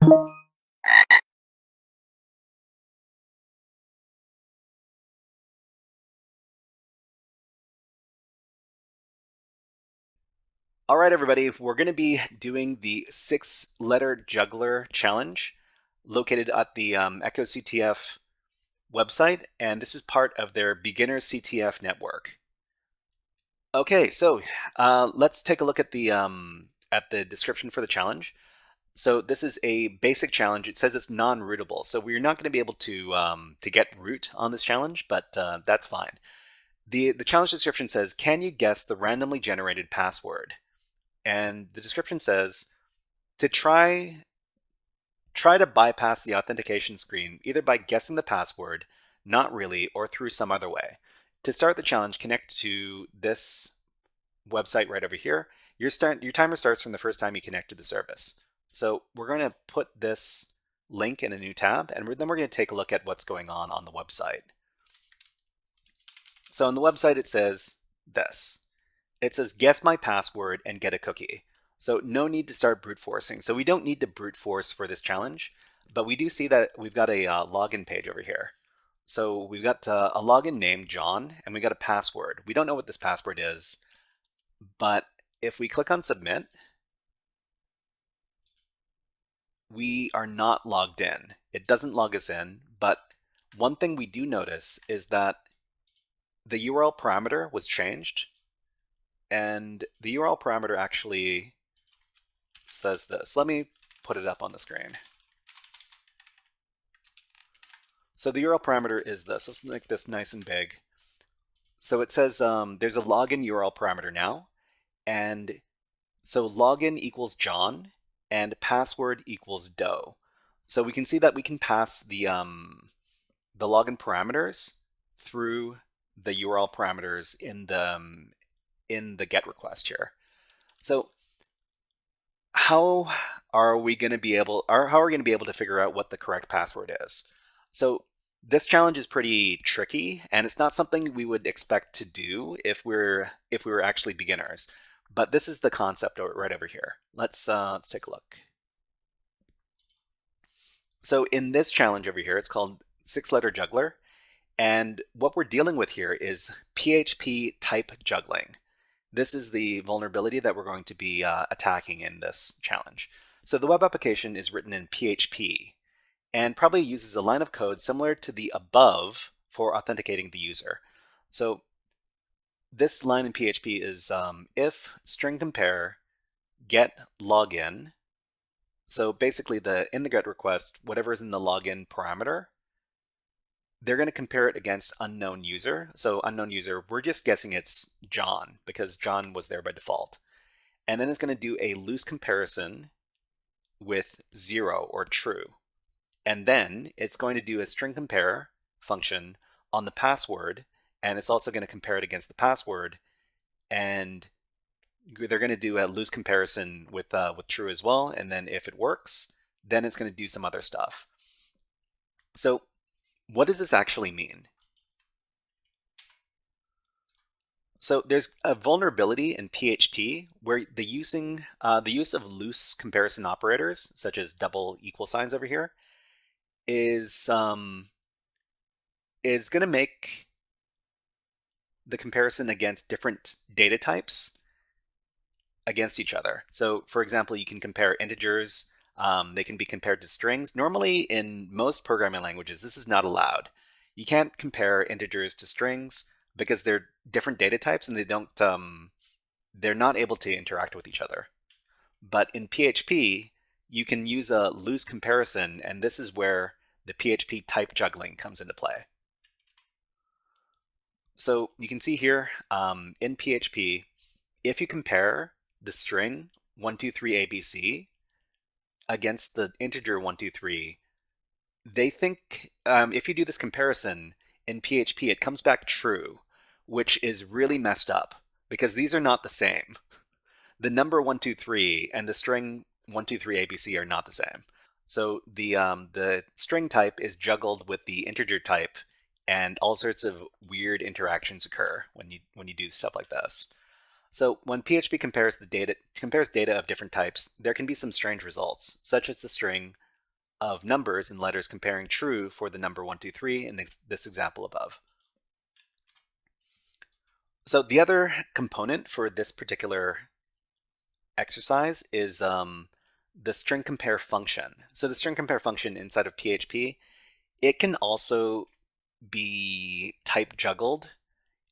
All right, everybody, we're going to be doing the 6-letter juggler challenge located at the EchoCTF website, and this is part of their beginner CTF network. Okay, so let's take a look at the description for the challenge. So this is a basic challenge. It says it's non-rootable, so we're not going to be able to get root on this challenge, but that's fine. The challenge description says, "Can you guess the randomly generated password?" And the description says, to try to bypass the authentication screen either by guessing the password, not really, or through some other way. To start the challenge, connect to this website right over here. Your timer starts from the first time you connect to the service. So we're going to put this link in a new tab, and then we're going to take a look at what's going on the website. So on the website it says this. It says, "Guess my password and get a cookie." So no need to start brute forcing. So we don't need to brute force for this challenge, but we do see that we've got a login page over here. So we've got a login name, John, and we got a password. We don't know what this password is, but if we click on submit, we are not logged in. It doesn't log us in, but one thing we do notice is that the URL parameter was changed, and the URL parameter actually says this. Let me put it up on the screen. So the URL parameter is this. Let's make this nice and big. So it says there's a login URL parameter now, and so login equals John and password equals Doe. So we can see that we can pass the login parameters through the URL parameters in the GET request here. So how are we going to be able to figure out what the correct password is? So this challenge is pretty tricky, and it's not something we would expect to do if we were actually beginners. But this is the concept right over here. Let's take a look. So in this challenge over here, it's called 6-letter juggler, and what we're dealing with here is PHP type juggling. This is the vulnerability that we're going to be attacking in this challenge. So the web application is written in PHP and probably uses a line of code similar to the above for authenticating the user. So this line in PHP is if string compare get login. So basically in the GET request, whatever is in the login parameter, they're going to compare it against unknown user. So unknown user, we're just guessing it's John because John was there by default. And then it's going to do a loose comparison with 0 or true. And then it's going to do a string compare function on the password, and it's also going to compare it against the password, and they're going to do a loose comparison with true as well. And then if it works, then it's going to do some other stuff. So what does this actually mean? So there's a vulnerability in PHP where the use of loose comparison operators, such as double equal signs over here, is going to make the comparison against different data types against each other. So for example, you can compare integers. They can be compared to strings. Normally in most programming languages, this is not allowed. You can't compare integers to strings because they're different data types and they're not able to interact with each other. But in PHP, you can use a loose comparison, and this is where the PHP type juggling comes into play. So you can see here in PHP, if you compare the string 123 ABC against the integer 123, they think if you do this comparison in PHP, it comes back true, which is really messed up because these are not the same. The number 123 and the string 123 ABC are not the same. So the string type is juggled with the integer type, and all sorts of weird interactions occur when you do stuff like this. So when PHP compares data of different types, there can be some strange results, such as the string of numbers and letters comparing true for the number 1, 2, 3 in this example above. So the other component for this particular exercise is the string compare function. So the string compare function inside of PHP, it can also be type juggled,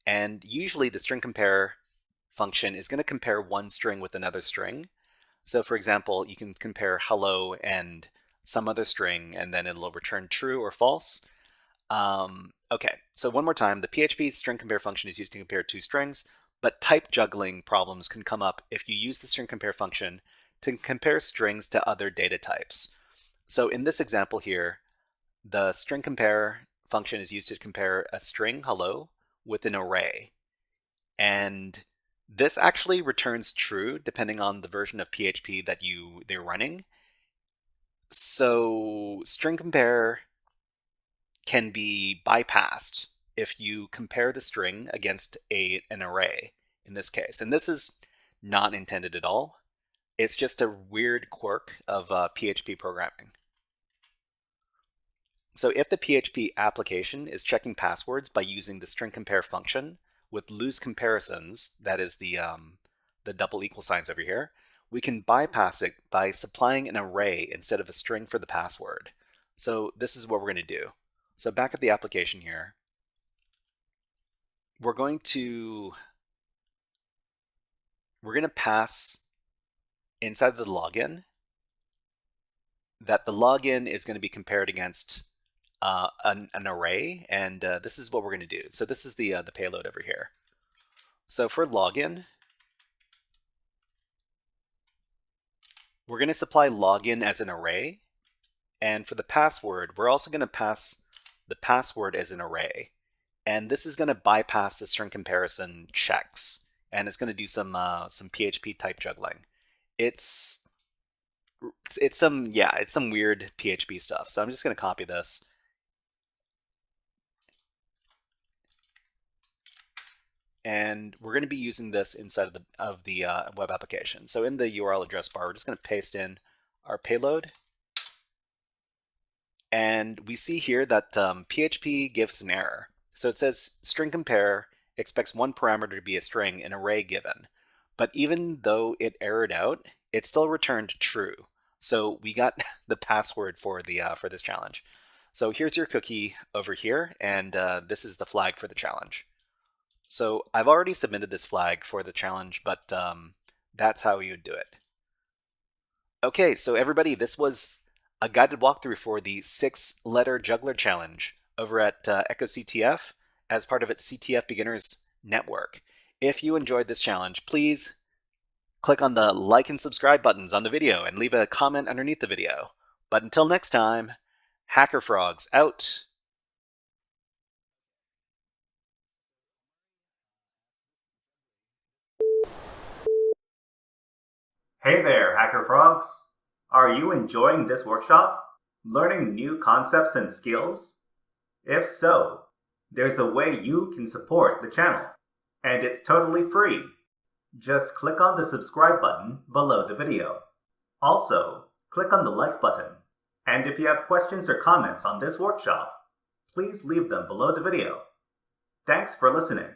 and usually the string compare function is going to compare one string with another string. So for example, you can compare hello and some other string, and then it'll return true or false. Okay, so one more time, the PHP string compare function is used to compare two strings, but type juggling problems can come up if you use the string compare function to compare strings to other data types. So in this example here, the string compare function is used to compare a string hello with an array. And this actually returns true depending on the version of PHP that they're running. So string compare can be bypassed if you compare the string against an array in this case. And this is not intended at all. It's just a weird quirk of PHP programming. So if the PHP application is checking passwords by using the string compare function with loose comparisons, that is the double equal signs over here, we can bypass it by supplying an array instead of a string for the password. So this is what we're going to do. So back at the application here, we're going to pass inside of the login that the login is going to be compared against an array, and this is what we're going to do. So this is the payload over here. So for login, we're going to supply login as an array, and for the password, we're also going to pass the password as an array. And this is going to bypass the string comparison checks, and it's going to do some PHP type juggling. It's some weird PHP stuff. So I'm just going to copy this. And we're going to be using this inside of the web application. So in the URL address bar, we're just going to paste in our payload. And we see here that PHP gives an error. So it says string compare expects one parameter to be a string, an array given. But even though it errored out, it still returned true. So we got the password for this challenge. So here's your cookie over here, and this is the flag for the challenge. So I've already submitted this flag for the challenge, but that's how you would do it. Okay, so everybody, this was a guided walkthrough for the 6-letter juggler challenge over at EchoCTF as part of its CTF Beginners Network. If you enjoyed this challenge, please click on the like and subscribe buttons on the video and leave a comment underneath the video. But until next time, HackerFrogs out! Hey there, HackerFrogs! Are you enjoying this workshop? Learning new concepts and skills? If so, there's a way you can support the channel, and it's totally free. Just click on the subscribe button below the video. Also, click on the like button. And if you have questions or comments on this workshop, please leave them below the video. Thanks for listening.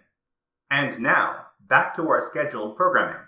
And now, back to our scheduled programming.